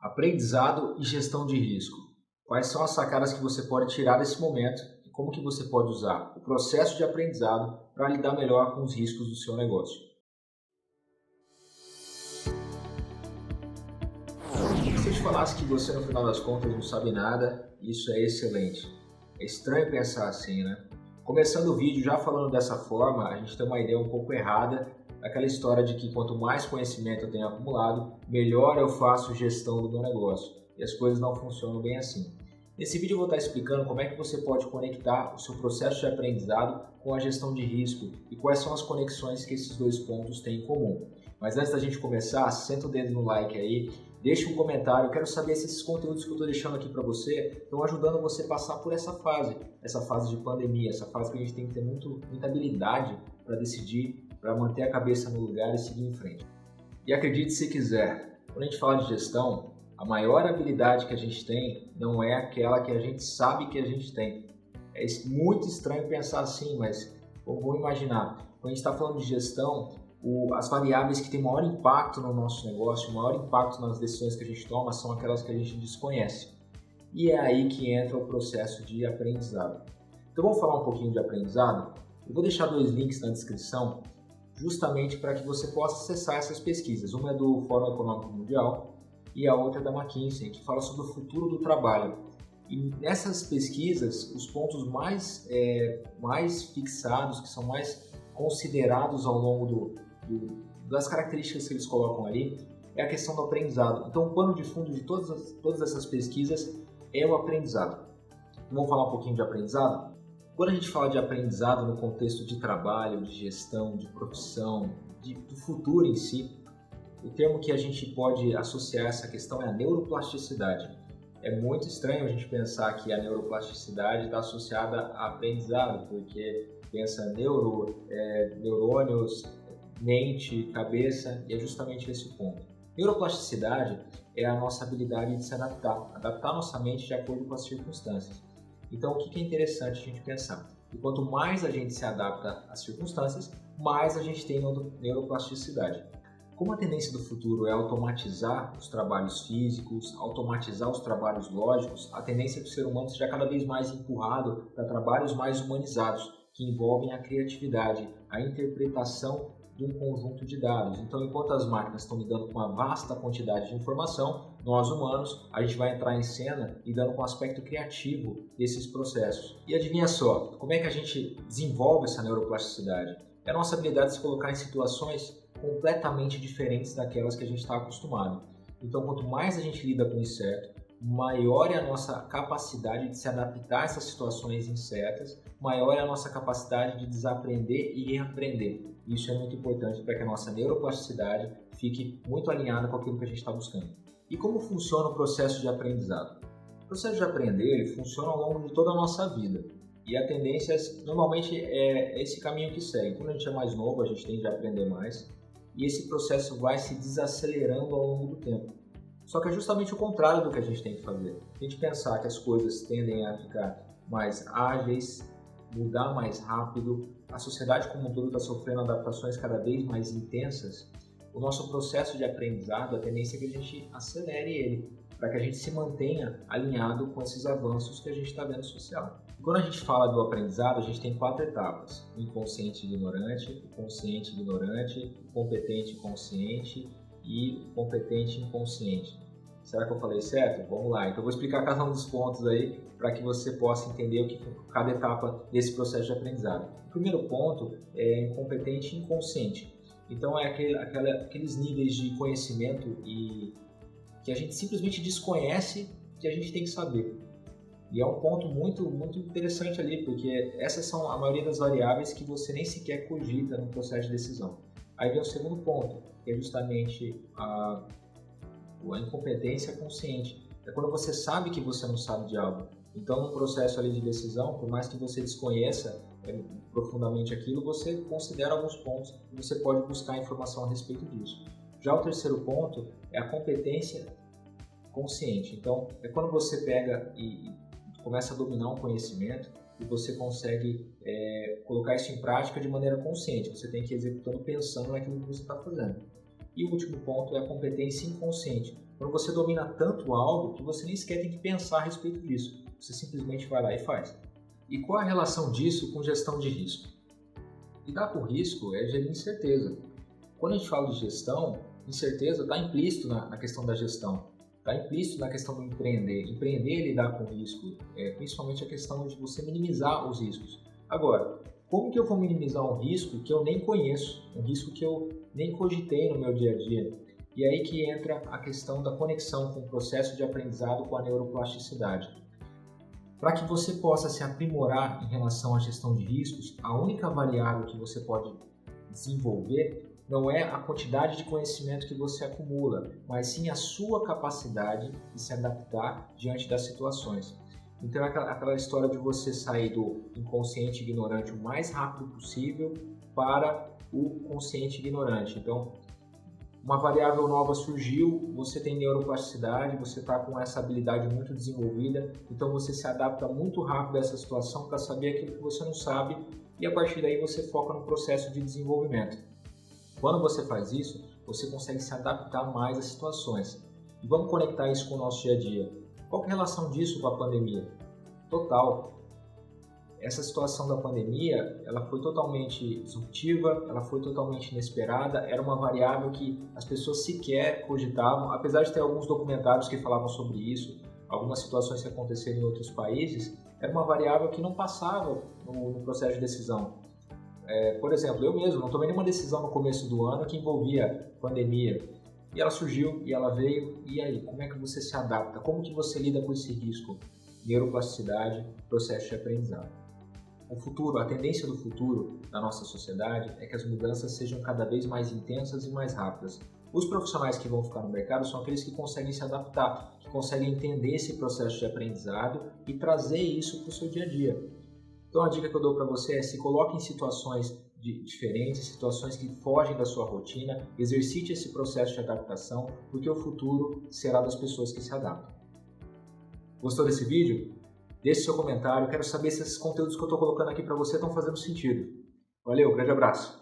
Aprendizado e gestão de risco. Quais são as sacadas que você pode tirar desse momento e como que você pode usar o processo de aprendizado para lidar melhor com os riscos do seu negócio? Se eu te falasse que você no final das contas não sabe nada, isso é excelente. É estranho pensar assim, né? Começando o vídeo já falando dessa forma, a gente tem uma ideia um pouco errada daquela história de que quanto mais conhecimento eu tenho acumulado, melhor eu faço gestão do meu negócio. E as coisas não funcionam bem assim. Nesse vídeo eu vou estar explicando como é que você pode conectar o seu processo de aprendizado com a gestão de risco e quais são as conexões que esses dois pontos têm em comum. Mas antes da gente começar, senta o dedo no like aí, deixa um comentário, eu quero saber se esses conteúdos que eu estou deixando aqui para você estão ajudando você a passar por essa fase de pandemia, essa fase que a gente tem que ter muita habilidade para decidir, para manter a cabeça no lugar e seguir em frente. E acredite se quiser, quando a gente fala de gestão, a maior habilidade que a gente tem não é aquela que a gente sabe que a gente tem. É muito estranho pensar assim, mas vamos imaginar, quando a gente está falando de gestão, as variáveis que têm maior impacto no nosso negócio, o maior impacto nas decisões que a gente toma são aquelas que a gente desconhece. E é aí que entra o processo de aprendizado. Então vamos falar um pouquinho de aprendizado? Eu vou deixar dois links na descrição, justamente para que você possa acessar essas pesquisas. Uma é do Fórum Econômico Mundial e a outra é da McKinsey, que fala sobre o futuro do trabalho. E nessas pesquisas, os pontos mais fixados, que são mais considerados ao longo das características que eles colocam ali, é a questão do aprendizado. Então, o pano de fundo de todas essas pesquisas é o aprendizado. Vamos falar um pouquinho de aprendizado? Quando a gente fala de aprendizado no contexto de trabalho, de gestão, de profissão, do futuro em si, o termo que a gente pode associar a essa questão é a neuroplasticidade. É muito estranho a gente pensar que a neuroplasticidade está associada a aprendizado, porque pensa neurônios, mente, cabeça, e é justamente esse o ponto. Neuroplasticidade é a nossa habilidade de se adaptar a nossa mente de acordo com as circunstâncias. Então, o que é interessante a gente pensar? E quanto mais a gente se adapta às circunstâncias, mais a gente tem neuroplasticidade. Como a tendência do futuro é automatizar os trabalhos físicos, automatizar os trabalhos lógicos, a tendência é que o ser humano seja cada vez mais empurrado para trabalhos mais humanizados, que envolvem a criatividade, a interpretação de um conjunto de dados. Então, enquanto as máquinas estão lidando com uma vasta quantidade de informação, nós humanos, a gente vai entrar em cena lidando com o aspecto criativo desses processos. E adivinha só, como é que a gente desenvolve essa neuroplasticidade? É a nossa habilidade de se colocar em situações completamente diferentes daquelas que a gente está acostumado. Então, quanto mais a gente lida com o incerto, maior é a nossa capacidade de se adaptar a essas situações incertas, maior é a nossa capacidade de desaprender e reaprender. Isso é muito importante para que a nossa neuroplasticidade fique muito alinhada com aquilo que a gente está buscando. E como funciona o processo de aprendizado? O processo de aprender ele funciona ao longo de toda a nossa vida. E a tendência, normalmente, é esse caminho que segue. Quando a gente é mais novo, a gente tende a aprender mais. E esse processo vai se desacelerando ao longo do tempo. Só que é justamente o contrário do que a gente tem que fazer. A gente pensar que as coisas tendem a ficar mais ágeis, mudar mais rápido, a sociedade como um todo está sofrendo adaptações cada vez mais intensas, o nosso processo de aprendizado, a tendência é que a gente acelere ele, para que a gente se mantenha alinhado com esses avanços que a gente está vendo social. E quando a gente fala do aprendizado, a gente tem 4 etapas: o inconsciente ignorante, o consciente ignorante, o competente consciente e o competente inconsciente. Será que eu falei certo? Vamos lá. Então eu vou explicar cada um dos pontos aí para que você possa entender o que cada etapa desse processo de aprendizado. O primeiro ponto é incompetente inconsciente. Então é aqueles níveis de conhecimento e que a gente simplesmente desconhece que a gente tem que saber. E é um ponto muito interessante ali, porque essas são a maioria das variáveis que você nem sequer cogita no processo de decisão. Aí vem o segundo ponto, que é justamente a incompetência consciente. É quando você sabe que você não sabe de algo. Então, no processo ali de decisão, por mais que você desconheça profundamente aquilo, você considera alguns pontos e você pode buscar informação a respeito disso. Já o terceiro ponto é a competência consciente. Então, é quando você pega e começa a dominar um conhecimento e você consegue colocar isso em prática de maneira consciente. Você tem que ir executando pensando naquilo que você está fazendo. E o último ponto é a competência inconsciente, Quando você domina tanto algo que você nem sequer tem que pensar a respeito disso. Você simplesmente vai lá e faz. E qual a relação disso com gestão de risco? Lidar com risco é gerir incerteza. Quando a gente fala de gestão, incerteza está implícito na questão da gestão. Está implícito na questão do empreender. Empreender é lidar com risco, principalmente a questão de você minimizar os riscos. Agora, como que eu vou minimizar um risco que eu nem conheço, um risco que eu nem cogitei no meu dia a dia? E aí que entra a questão da conexão com o processo de aprendizado com a neuroplasticidade. Para que você possa se aprimorar em relação à gestão de riscos, a única variável que você pode desenvolver não é a quantidade de conhecimento que você acumula, mas sim a sua capacidade de se adaptar diante das situações. Então é aquela história de você sair do inconsciente ignorante o mais rápido possível para o consciente ignorante. Então, uma variável nova surgiu, você tem neuroplasticidade, você está com essa habilidade muito desenvolvida, então você se adapta muito rápido a essa situação para saber aquilo que você não sabe e a partir daí você foca no processo de desenvolvimento. Quando você faz isso, você consegue se adaptar mais às situações. E vamos conectar isso com o nosso dia a dia. Qual que é a relação disso com a pandemia? Total. Essa situação da pandemia, ela foi totalmente disruptiva, ela foi totalmente inesperada, era uma variável que as pessoas sequer cogitavam, apesar de ter alguns documentários que falavam sobre isso, algumas situações que aconteceram em outros países, era uma variável que não passava no processo de decisão. Por exemplo, eu mesmo não tomei nenhuma decisão no começo do ano que envolvia pandemia, e ela surgiu, e ela veio, e aí, como é que você se adapta? Como que você lida com esse risco? Neuroplasticidade, processo de aprendizado. O futuro, a tendência do futuro da nossa sociedade é que as mudanças sejam cada vez mais intensas e mais rápidas. Os profissionais que vão ficar no mercado são aqueles que conseguem se adaptar, que conseguem entender esse processo de aprendizado e trazer isso para o seu dia a dia. Então a dica que eu dou para você é se coloque em situações diferentes, situações que fogem da sua rotina, exercite esse processo de adaptação, porque o futuro será das pessoas que se adaptam. Gostou desse vídeo? Deixe seu comentário, quero saber se esses conteúdos que eu estou colocando aqui para você estão fazendo sentido. Valeu, grande abraço!